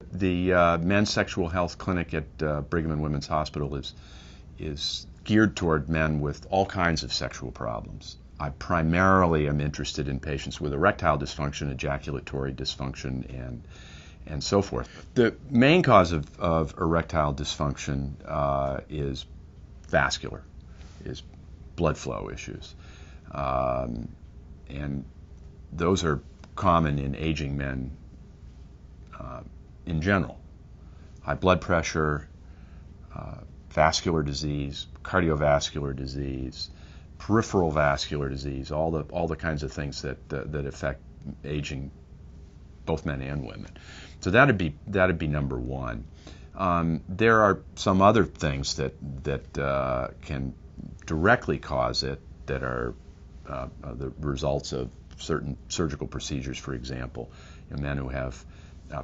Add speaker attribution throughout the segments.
Speaker 1: The men's sexual health clinic at Brigham and Women's Hospital is geared toward men with all kinds of sexual problems. I primarily am interested in patients with erectile dysfunction, ejaculatory dysfunction, and so forth. The main cause of erectile dysfunction is vascular, is blood flow issues. And those are common in aging men in general. High blood pressure, vascular disease, cardiovascular disease, peripheral vascular disease, all the kinds of things that affect aging, both men and women. So that'd be number one. There are some other things that can directly cause it that are the results of certain surgical procedures. For example, men who have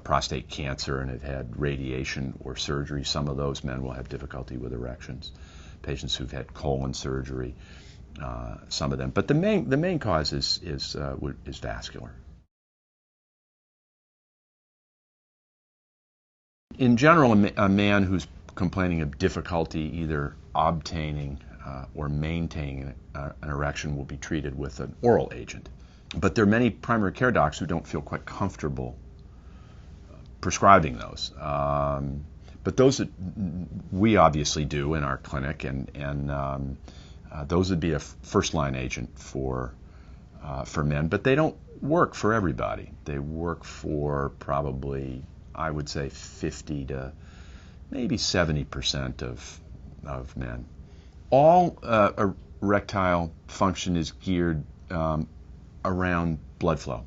Speaker 1: prostate cancer and have had radiation or surgery, some of those men will have difficulty with erections. Patients who've had colon surgery, some of them. But the main cause is vascular. In general, a man who's complaining of difficulty either obtaining or maintaining an erection will be treated with an oral agent. But there are many primary care docs who don't feel quite comfortable prescribing those. But those that we obviously do in our clinic, and those would be a first-line agent for men. But they don't work for everybody. They work for probably, I would say, 50 to maybe 70% of men. All erectile function is geared around blood flow.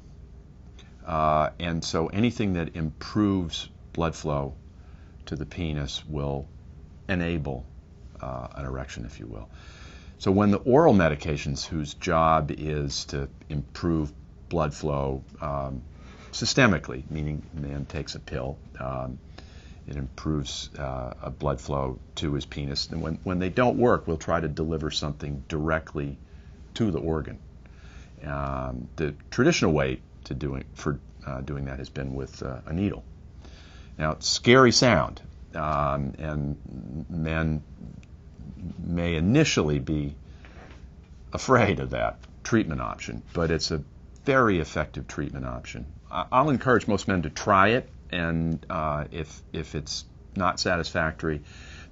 Speaker 1: And so anything that improves blood flow to the penis will enable an erection, if you will. So when the oral medications, whose job is to improve blood flow systemically, meaning the man takes a pill, it improves blood flow to his penis. And when they don't work, we'll try to deliver something directly to the organ. The traditional way to doing that has been with a needle. Now, it's scary sound, and men may initially be afraid of that treatment option, but it's a very effective treatment option. I'll encourage most men to try it, and if it's not satisfactory,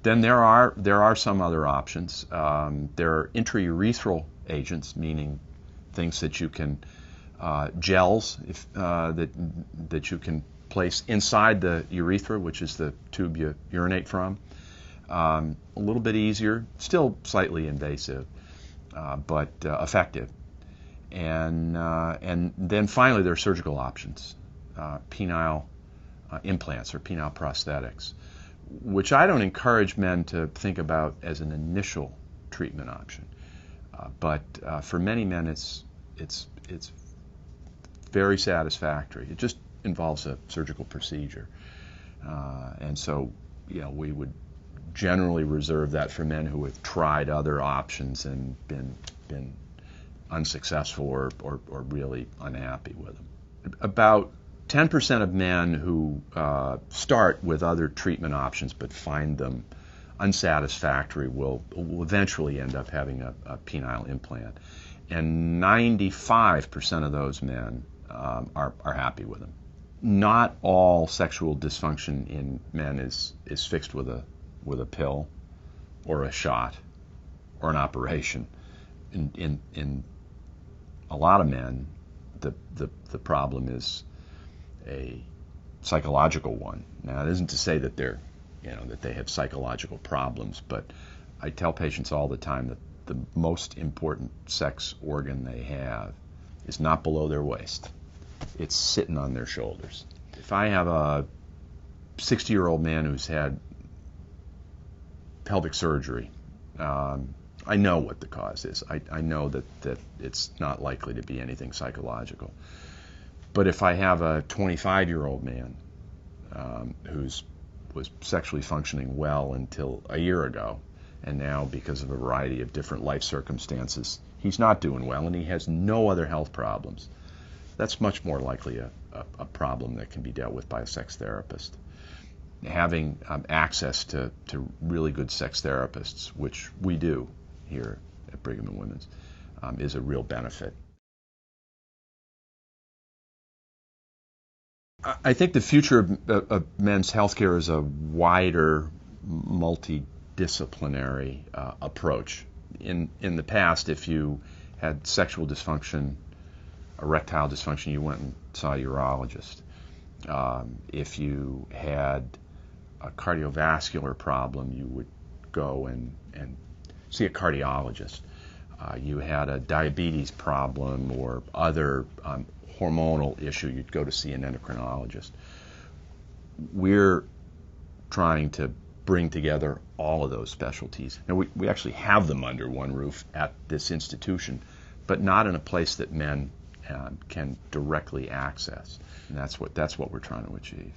Speaker 1: then there are some other options. There are intraurethral agents, meaning things that you can gels that you can place inside the urethra, which is the tube you urinate from. A little bit easier, still slightly invasive, but effective. And then finally, there are surgical options, penile implants or penile prosthetics, which I don't encourage men to think about as an initial treatment option. But for many men, it's very satisfactory. It just involves a surgical procedure, and so we would generally reserve that for men who have tried other options and been unsuccessful or really unhappy with them. About 10% of men who start with other treatment options but find them unsatisfactory will eventually end up having a penile implant, and 95% of those men are happy with them. Not all sexual dysfunction in men is fixed with a pill or a shot or an operation. In a lot of men, the problem is a psychological one. Now, it isn't to say that that they have psychological problems, but I tell patients all the time that the most important sex organ they have is not below their waist. It's sitting on their shoulders. If I have a 60-year-old man who's had pelvic surgery, I know what the cause is. I know that it's not likely to be anything psychological. But if I have a 25-year-old man was sexually functioning well until a year ago, and now because of a variety of different life circumstances, he's not doing well and he has no other health problems, that's much more likely a problem that can be dealt with by a sex therapist. Having access to really good sex therapists, which we do here at Brigham and Women's, is a real benefit. I think the future of men's healthcare is a wider, multidisciplinary approach. In the past, if you had sexual dysfunction, erectile dysfunction, you went and saw a urologist. If you had a cardiovascular problem, you would go and see a cardiologist. You had a diabetes problem or other hormonal issue, you'd go to see an endocrinologist. We're trying to bring together all of those specialties. Now, we actually have them under one roof at this institution, but not in a place that men can directly access. And that's what we're trying to achieve.